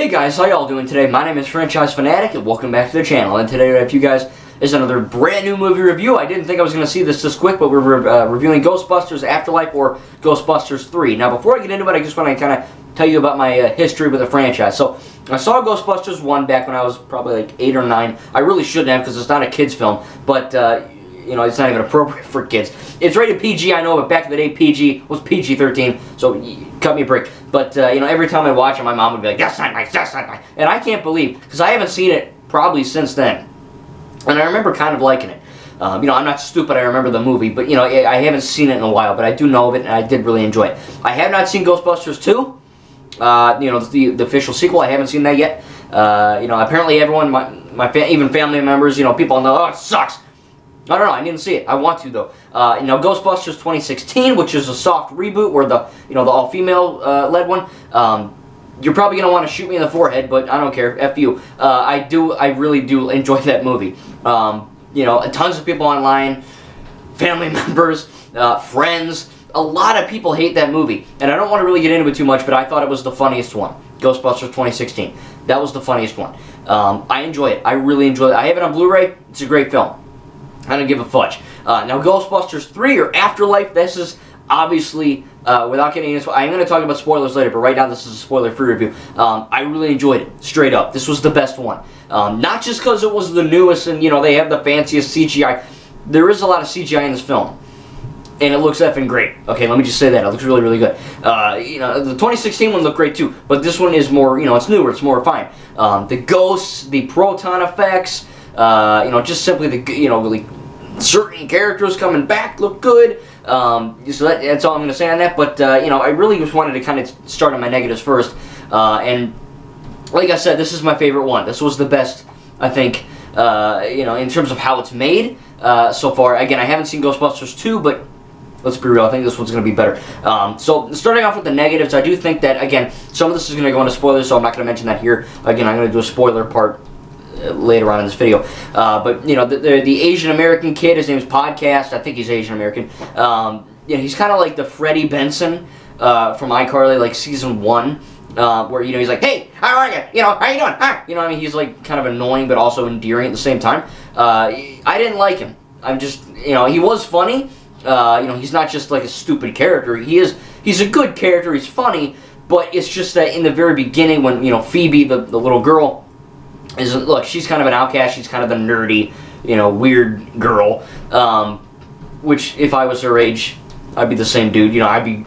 Hey guys, how y'all doing today? My name is Franchise Fanatic and welcome back to the channel. And today I have you guys is another brand new movie review. I didn't think I was going to see this quick, but we're reviewing Ghostbusters Afterlife or Ghostbusters 3. Now before I get into it, I just want to kind of tell you about my history with the franchise. So I saw Ghostbusters 1 back when I was probably like 8 or 9. I really shouldn't have because it's not a kid's film, but you know, it's not even appropriate for kids. It's rated PG, I know, but back in the day, PG was PG-13, so cut me a break. But, you know, every time I watch it, my mom would be like, that's not nice, that's not nice. And I can't believe, because I haven't seen it probably since then. And I remember kind of liking it. You know, I'm not stupid, I remember the movie, but, you know, I haven't seen it in a while, but I do know of it, and I did really enjoy it. I have not seen Ghostbusters 2, you know, the official sequel. I haven't seen that yet. You know, apparently everyone, even family members, you know, people know, oh, it sucks. I don't know, I didn't see it. I want to, though. You know, Ghostbusters 2016, which is a soft reboot, where the all-female led one. You're probably going to want to shoot me in the forehead, but I don't care. F you. I really do enjoy that movie. You know, tons of people online, family members, friends, a lot of people hate that movie. And I don't want to really get into it too much, but I thought it was the funniest one. Ghostbusters 2016. That was the funniest one. I enjoy it. I really enjoy it. I have it on Blu-ray. It's a great film. I don't give a fudge. Now, Ghostbusters 3 or Afterlife, this is obviously, without getting into it, I'm going to talk about spoilers later, but right now this is a spoiler-free review. I really enjoyed it, straight up. This was the best one. Not just because it was the newest and, you know, they have the fanciest CGI. There is a lot of CGI in this film, and it looks effing great. Okay, let me just say that. It looks really, really good. You know, the 2016 one looked great too, but this one is more, you know, it's newer, it's more refined. The ghosts, the proton effects, you know, just simply the, you know, really certain characters coming back look good. So that's all I'm going to say on that. But, you know, I really just wanted to kind of start on my negatives first. And like I said, this is my favorite one. This was the best, I think, you know, in terms of how it's made so far. Again, I haven't seen Ghostbusters 2, but let's be real, I think this one's going to be better. So, starting off with the negatives, I do think that, again, some of this is going to go into spoilers, so I'm not going to mention that here. Again, I'm going to do a spoiler part later on in this video. But, you know, the Asian American kid, his name's Podcast, I think he's Asian American. You know, he's kind of like the Freddie Benson from iCarly, like season 1. Where, you know, he's like, hey, how are you? You know, how you doing? Hi. You know what I mean? He's like kind of annoying but also endearing at the same time. I didn't like him. I'm just, you know, he was funny. You know, he's not just like a stupid character. He's a good character. He's funny, but it's just that in the very beginning when, you know, Phoebe, the little girl, look, she's kind of an outcast. She's kind of the nerdy, you know, weird girl. Which, if I was her age, I'd be the same dude. You know, I'd be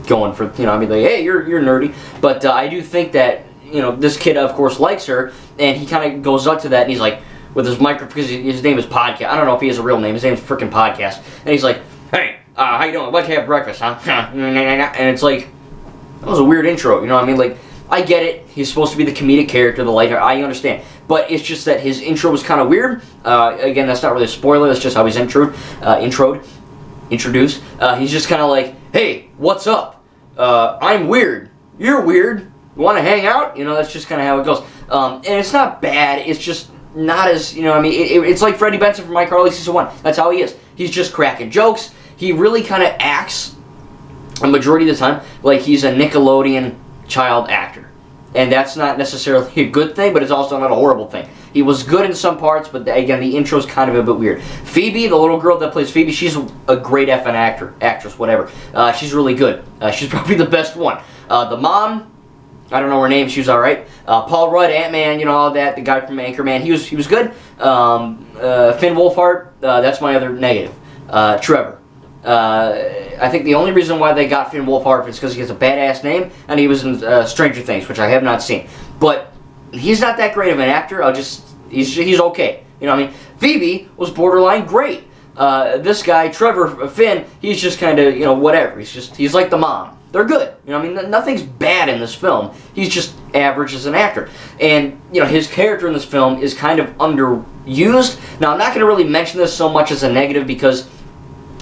going for, you know, I'd be like, hey, you're nerdy. But I do think that, you know, this kid, of course, likes her, and he kind of goes up to that, and he's like, with his microphone, because his name is Podcast. I don't know if he has a real name. His name's freaking Podcast. And he's like, hey, how you doing? What'd you have breakfast, huh? And it's like, that was a weird intro, you know what I mean? Like, I get it. He's supposed to be the comedic character, the lighter. I understand. But it's just that his intro was kind of weird. Again, that's not really a spoiler. That's just how he's introduced. He's just kind of like, hey, what's up? I'm weird. You're weird. You want to hang out? You know, that's just kind of how it goes. And it's not bad. It's just not as, you know, I mean, it's like Freddie Benson from iCarly season 1. That's how he is. He's just cracking jokes. He really kind of acts, a majority of the time, like he's a Nickelodeon child actor. And that's not necessarily a good thing, but it's also not a horrible thing. He was good in some parts, but again, the intro's kind of a bit weird. Phoebe, the little girl that plays Phoebe, she's a great effing actress, whatever. She's really good. She's probably the best one. The mom, I don't know her name, she was alright. Paul Rudd, Ant-Man, you know, all that, the guy from Anchorman, he was good. Finn Wolfhard, that's my other negative. Trevor. I think the only reason why they got Finn Wolfhard is because he has a badass name, and he was in Stranger Things, which I have not seen. But he's not that great of an actor. He's okay. You know what I mean? Phoebe was borderline great. This guy, Trevor, Finn, he's just kind of, you know, whatever. He's like the mom. They're good. You know what I mean? Nothing's bad in this film. He's just average as an actor. And, you know, his character in this film is kind of underused. Now, I'm not going to really mention this so much as a negative because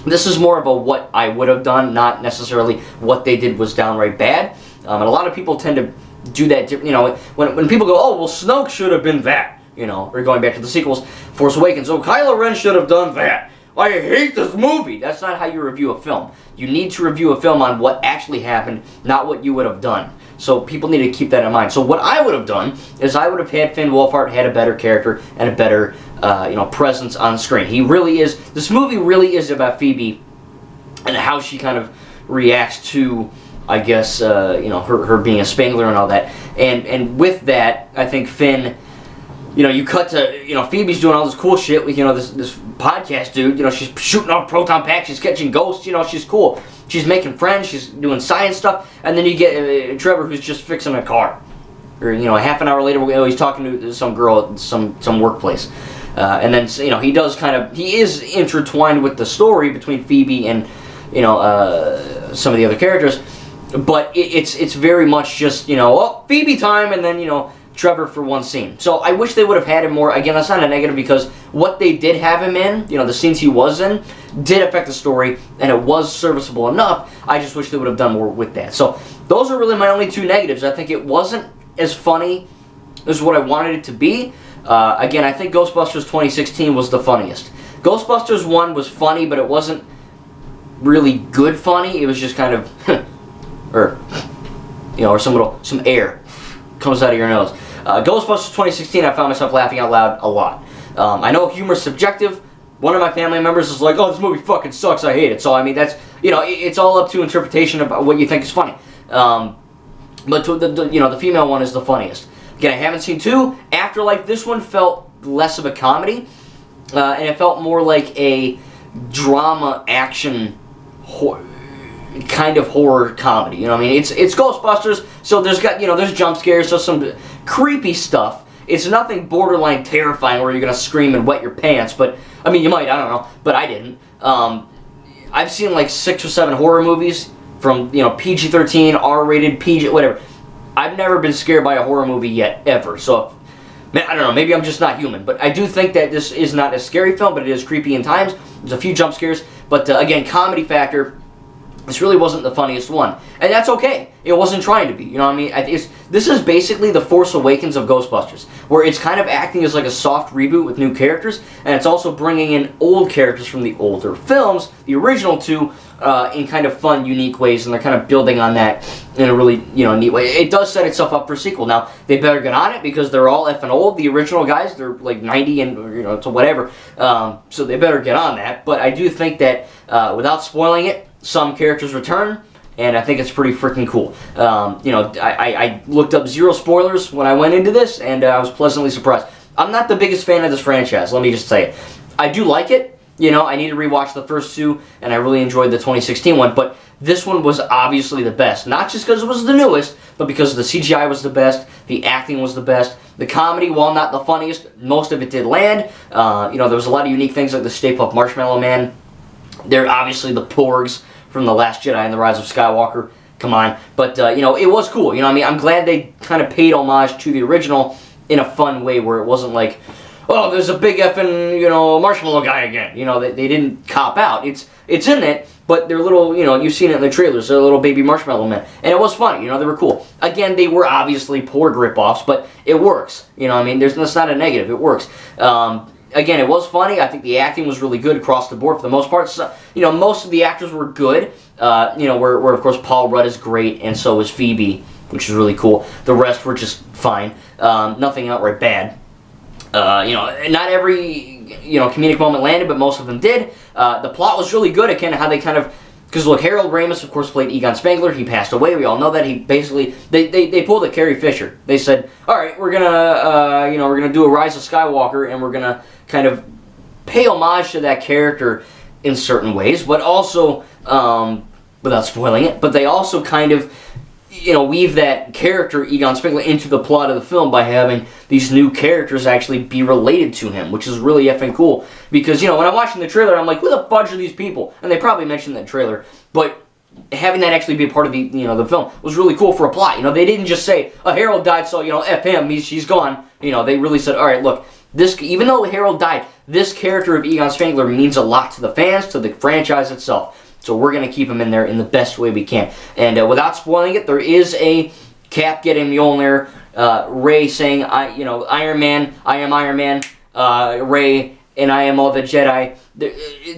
this is more of a what I would have done, not necessarily what they did was downright bad. And a lot of people tend to do that, you know, when people go, oh, well, Snoke should have been that, you know, or going back to the sequels, Force Awakens, oh, Kylo Ren should have done that. I hate this movie. That's not how you review a film. You need to review a film on what actually happened, not what you would have done. So people need to keep that in mind. So what I would have done is I would have had Finn Wolfhard had a better character and a better presence on screen. He really is. This movie really is about Phoebe and how she kind of reacts to, I guess, her being a Spangler and all that. And with that, I think Finn, you cut to, Phoebe's doing all this cool shit with, this podcast dude. She's shooting off proton packs, she's catching ghosts, she's cool. She's making friends, she's doing science stuff, and then you get Trevor, who's just fixing a car. Or, half an hour later, he's talking to some girl at some workplace. And then, he is intertwined with the story between Phoebe and, some of the other characters. But it's very much just, Phoebe time, and then, Trevor for one scene. So I wish they would have had him more. Again, that's not a negative, because what they did have him in, the scenes he was in, did affect the story, and it was serviceable enough. I just wish they would have done more with that. So those are really my only two negatives. I think it wasn't as funny as what I wanted it to be. Again, I think Ghostbusters 2016 was the funniest. Ghostbusters 1 was funny, but it wasn't really good funny. It was just kind of, or some air comes out of your nose. Ghostbusters 2016, I found myself laughing out loud a lot. I know humor's subjective. One of my family members is like, "Oh, this movie fucking sucks, I hate it." So, I mean, that's, it's all up to interpretation about what you think is funny. But the female one is the funniest. Again, I haven't seen 2. Afterlife, this one felt less of a comedy, and it felt more like a drama, action, kind of horror comedy. I mean, it's Ghostbusters, so there's jump scares, so some creepy stuff. It's nothing borderline terrifying where you're gonna scream and wet your pants, but I mean, you might, I don't know, but I didn't. I've seen like 6 or 7 horror movies from PG-13, R-rated, PG, whatever. I've never been scared by a horror movie yet, ever. So, man, I don't know, maybe I'm just not human, but I do think that this is not a scary film, but it is creepy in times. There's a few jump scares, but again, comedy factor. This really wasn't the funniest one, and that's okay. It wasn't trying to be, you know what I mean? This is basically the Force Awakens of Ghostbusters, where it's kind of acting as like a soft reboot with new characters, and it's also bringing in old characters from the older films, the original 2, in kind of fun, unique ways, and they're kind of building on that in a really, neat way. It does set itself up for a sequel. Now, they better get on it, because they're all effing old. The original guys, they're like 90 and, to whatever, so they better get on that. But I do think that, without spoiling it, some characters return, and I think it's pretty freaking cool. I looked up 0 spoilers when I went into this, and I was pleasantly surprised. I'm not the biggest fan of this franchise, let me just say it. I do like it. I need to rewatch the first 2, and I really enjoyed the 2016 one, but this one was obviously the best. Not just because it was the newest, but because the CGI was the best, the acting was the best, the comedy, while not the funniest, most of it did land. There was a lot of unique things like the Stay Puft Marshmallow Man. They're obviously the Porgs from The Last Jedi and The Rise of Skywalker. Come on. But, it was cool. I mean, I'm glad they kind of paid homage to the original in a fun way, where it wasn't like, oh, there's a big effing, marshmallow guy again. They didn't cop out. It's in it, but they're little, you've seen it in the trailers. They're little baby marshmallow men. And it was funny, they were cool. Again, they were obviously Porg ripoffs, but it works. I mean, that's not a negative. It works. Again, it was funny. I think the acting was really good across the board for the most part. So, most of the actors were good. Where of course Paul Rudd is great, and so is Phoebe, which is really cool. The rest were just fine. Nothing outright bad. Not every comedic moment landed, but most of them did. The plot was really good. Again, how they kind of, because look, Harold Ramis, of course, played Egon Spangler. He passed away. We all know that. He basically they pulled a Carrie Fisher. They said, all right, we're gonna do a Rise of Skywalker, and we're gonna kind of pay homage to that character in certain ways, but also without spoiling it. But they also kind of weave that character, Egon Spangler, into the plot of the film by having these new characters actually be related to him, which is really effing cool. Because, when I'm watching the trailer, I'm like, who the fudge are these people? And they probably mentioned that trailer, but having that actually be a part of the, the film was really cool for a plot. They didn't just say, oh, Harold died, so, F him, she's gone. They really said, all right, look, even though Harold died, this character of Egon Spangler means a lot to the fans, to the franchise itself. So we're going to keep him in there in the best way we can. And without spoiling it, there is a Cap getting Mjolnir, Rey saying, Iron Man, I am Iron Man, Rey, and I am all the Jedi.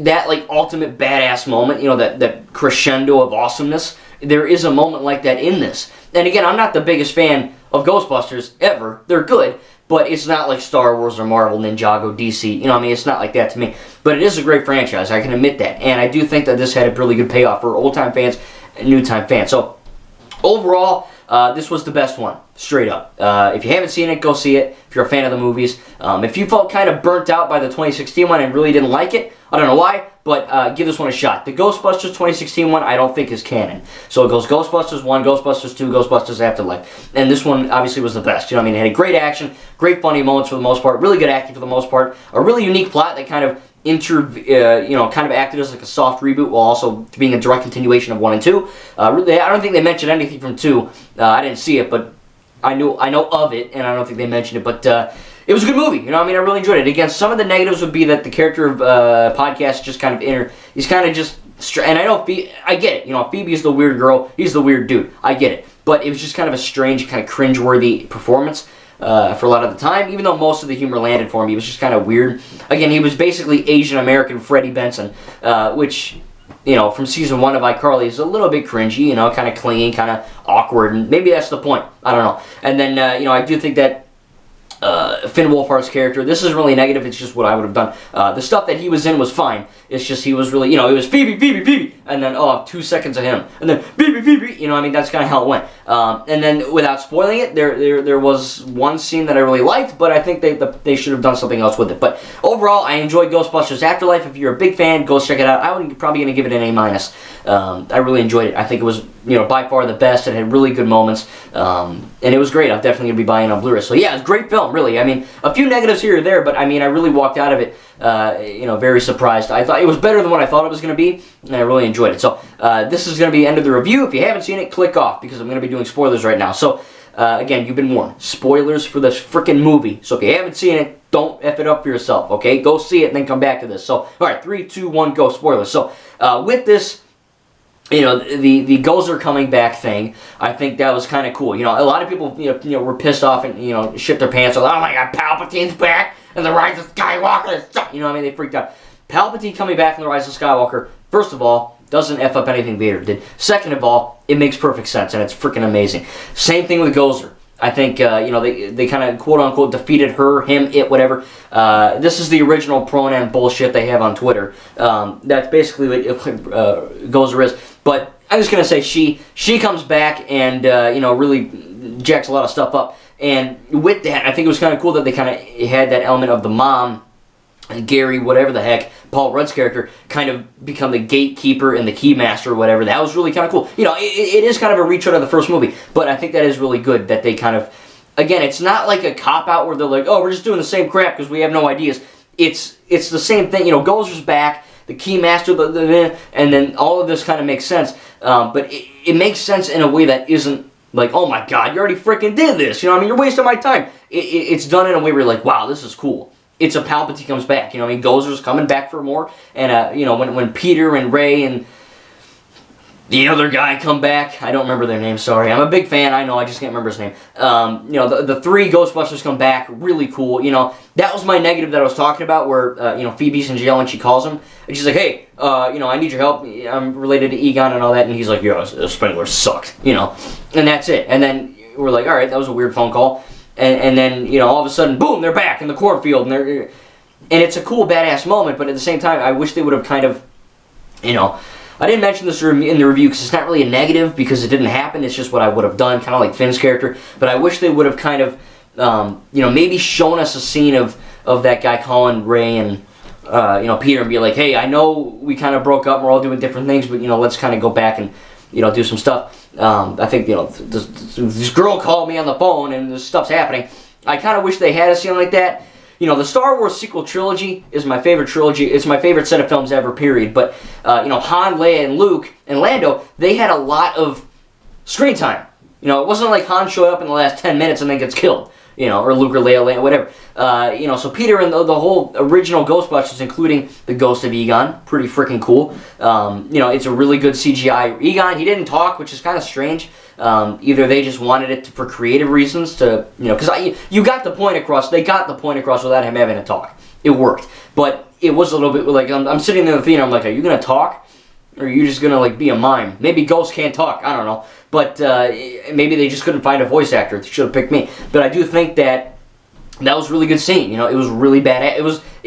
That, like, ultimate badass moment, that crescendo of awesomeness, there is a moment like that in this. And again, I'm not the biggest fan of Ghostbusters ever. They're good, but it's not like Star Wars or Marvel, Ninjago, DC. You know, I mean, it's not like that to me. But it is a great franchise. I can admit that. And I do think that this had a really good payoff for old-time fans and new-time fans. So, overall, this was the best one, straight up. If you haven't seen it, go see it if you're a fan of the movies. If you felt kind of burnt out by the 2016 one and really didn't like it, I don't know why, but give this one a shot. The Ghostbusters 2016 one I don't think is canon. So it goes Ghostbusters 1, Ghostbusters 2, Ghostbusters Afterlife. And this one obviously was the best. You know what I mean? It had great action, great funny moments for the most part, really good acting for the most part, a really unique plot that kind of kind of acted as like a soft reboot while also being a direct continuation of 1 and 2. Really, I don't think they mentioned anything from 2. I didn't see it, but I know of it, and I don't think they mentioned it. But it was a good movie. You know what I mean? I really enjoyed it. Again, some of the negatives would be that the character of Podcast just kind of he's kind of just, and I know I get it. You know, Phoebe's the weird girl, he's the weird dude. I get it. But it was just kind of a strange, kind of cringe-worthy performance. For a lot of the time, even though most of the humor landed for me, it was just kind of weird. Again, he was basically Asian American Freddie Benson, which, you know, from season 1 of iCarly is a little bit cringy, you know, kind of clingy, kind of awkward, and maybe that's the point. I don't know. And then, I do think that Finn Wolfhard's character, this isn't really negative, it's just what I would have done. The stuff that he was in was fine. It's just he was really, it was Phoebe, and then, 2 seconds of him, and then Phoebe, I mean, that's kind of how it went. And then, without spoiling it, there was one scene that I really liked, but I think they should have done something else with it. But overall, I enjoyed Ghostbusters Afterlife. If you're a big fan, go check it out. I would probably going to give it an A-. I really enjoyed it. I think it was, by far the best. It had really good moments, and it was great. I'm definitely going to be buying it on Blu-ray. So yeah, it's a great film, really. I mean, a few negatives here or there, but I mean, I really walked out of it, very surprised. I thought it was better than what I thought it was going to be, and I really enjoyed it. So this is going to be the end of the review. If you haven't seen it, click off, because I'm going to be doing spoilers right now. So again, you've been warned. Spoilers for this freaking movie. So if you haven't seen it, don't F it up for yourself, okay? Go see it and then come back to this. So, alright, 3, 2, 1, go. Spoilers. So, with this, the Gozer coming back thing, I think that was kind of cool. A lot of people, were pissed off and, shit their pants. Like, oh my god, Palpatine's back and the Rise of Skywalker is stuck. They freaked out. Palpatine coming back in the Rise of Skywalker, first of all, doesn't F up anything Vader did. Second of all, it makes perfect sense and it's freaking amazing. Same thing with Gozer. I think, they kind of quote-unquote defeated her, him, it, whatever. This is the original pronoun bullshit they have on Twitter. That's basically what Gozer is. But I'm just going to say she comes back and, really jacks a lot of stuff up. And with that, I think it was kind of cool that they kind of had that element of the mom, Gary, whatever the heck, Paul Rudd's character, kind of become the gatekeeper and the keymaster or whatever. That was really kind of cool. It is kind of a retread of the first movie, but I think that is really good that they kind of, again, it's not like a cop-out where they're like, oh, we're just doing the same crap because we have no ideas. It's the same thing. Gozer's back, the keymaster, and then all of this kind of makes sense. But it makes sense in a way that isn't like, oh my god, you already freaking did this. You're wasting my time. It's done in a way where you're like, wow, this is cool. It's a Palpatine comes back. Gozer's coming back for more. And, when Peter and Rey and the other guy come back, I don't remember their name, sorry. I'm a big fan, I know, I just can't remember his name. The 3 Ghostbusters come back, really cool. That was my negative that I was talking about where, Phoebe's in jail and she calls him. And she's like, hey, I need your help. I'm related to Egon and all that. And he's like, yeah, Spengler sucked, And that's it. And then we're like, all right, that was a weird phone call. And then, all of a sudden, boom, they're back in the cornfield. And it's a cool, badass moment, but at the same time, I wish they would have kind of, I didn't mention this in the review because it's not really a negative because it didn't happen. It's just what I would have done, kind of like Finn's character. But I wish they would have kind of, maybe shown us a scene of that guy calling Rey and, Peter and be like, hey, I know we kind of broke up and we're all doing different things, but, let's kind of go back and, do some stuff. I think, this girl called me on the phone and this stuff's happening. I kind of wish they had a scene like that. The Star Wars sequel trilogy is my favorite trilogy. It's my favorite set of films ever, period. But, Han, Leia, and Luke, and Lando, they had a lot of screen time. It wasn't like Han showed up in the last 10 minutes and then gets killed. Or Luke or Leia, whatever. So Peter and the whole original Ghostbusters, including the ghost of Egon, pretty freaking cool. It's a really good CGI. Egon, he didn't talk, which is kind of strange. Either they just wanted it for creative reasons to, because you got the point across. They got the point across without him having to talk. It worked. But it was a little bit like, I'm sitting in the theater, I'm like, are you going to talk? Or are you just gonna like be a mime? Maybe ghosts can't talk. I don't know. But maybe they just couldn't find a voice actor. They should have picked me. But I do think that was a really good scene. You know, it was really bad. It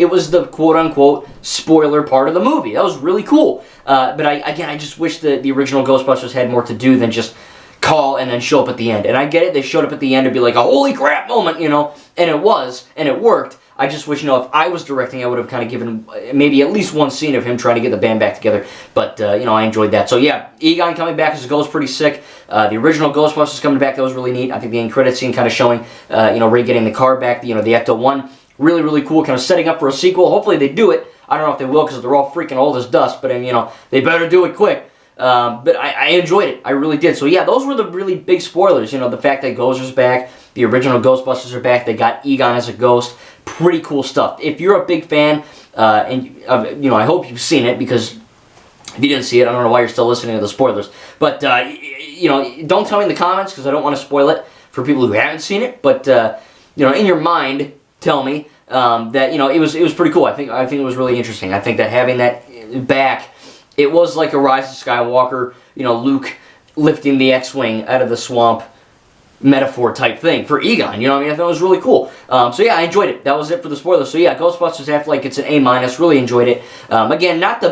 was the quote unquote spoiler part of the movie. That was really cool. But I just wish the original Ghostbusters had more to do than just call and then show up at the end. And I get it. They showed up at the end to be like a holy crap moment, you know. And it was, and it worked. I just wish, you know, if I was directing, I would have kind of given maybe at least one scene of him trying to get the band back together. But, you know, I enjoyed that. So, yeah, Egon coming back as a ghost, pretty sick. The original Ghostbusters coming back, that was really neat. I think the end credit scene kind of showing, you know, Ray getting the car back, you know, the Ecto-1. Really, really cool, kind of setting up for a sequel. Hopefully they do it. I don't know if they will because they're all freaking old as dust. But, you know, they better do it quick. But I enjoyed it. I really did. So, yeah, those were the really big spoilers. You know, the fact that Gozer's back. The original Ghostbusters are back. They got Egon as a ghost. Pretty cool stuff. If you're a big fan, and you know, I hope you've seen it, because if you didn't see it, I don't know why you're still listening to the spoilers. But you know, don't tell me in the comments because I don't want to spoil it for people who haven't seen it. But you know, in your mind, tell me that you know it was pretty cool. I think it was really interesting. I think that having that back, it was like a Rise of Skywalker. You know, Luke lifting the X-wing out of the swamp metaphor type thing for Egon, you know what I mean? I thought it was really cool. So yeah, I enjoyed it. That was it for the spoilers. So yeah, Ghostbusters Afterlife, it's an A-. Really enjoyed it. Again, not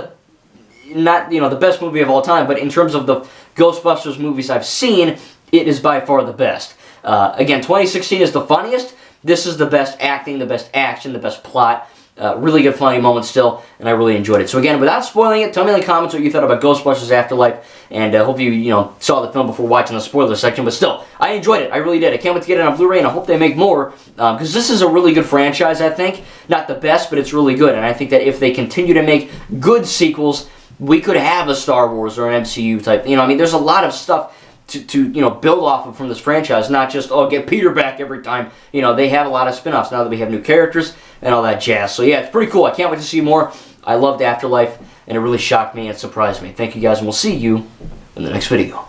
you know, the best movie of all time, but in terms of the Ghostbusters movies I've seen, it is by far the best. Again, 2016 is the funniest. This is the best acting, the best action, the best plot. Really good funny moments still, and I really enjoyed it. So again, without spoiling it, tell me in the comments what you thought about Ghostbusters Afterlife, and hope you know, saw the film before watching the spoiler section. But still, I enjoyed it. I really did. I can't wait to get it on Blu-ray, and I hope they make more, because this is a really good franchise, I think. Not the best, but it's really good, and I think that if they continue to make good sequels, we could have a Star Wars or an MCU type. You know, I mean, there's a lot of stuff to you know, build off of from this franchise, not just, oh, get Peter back every time. You know, they have a lot of spin-offs now that we have new characters and all that jazz. So yeah, it's pretty cool. I can't wait to see more. I loved Afterlife, and it really shocked me and surprised me. Thank you guys, and we'll see you in the next video.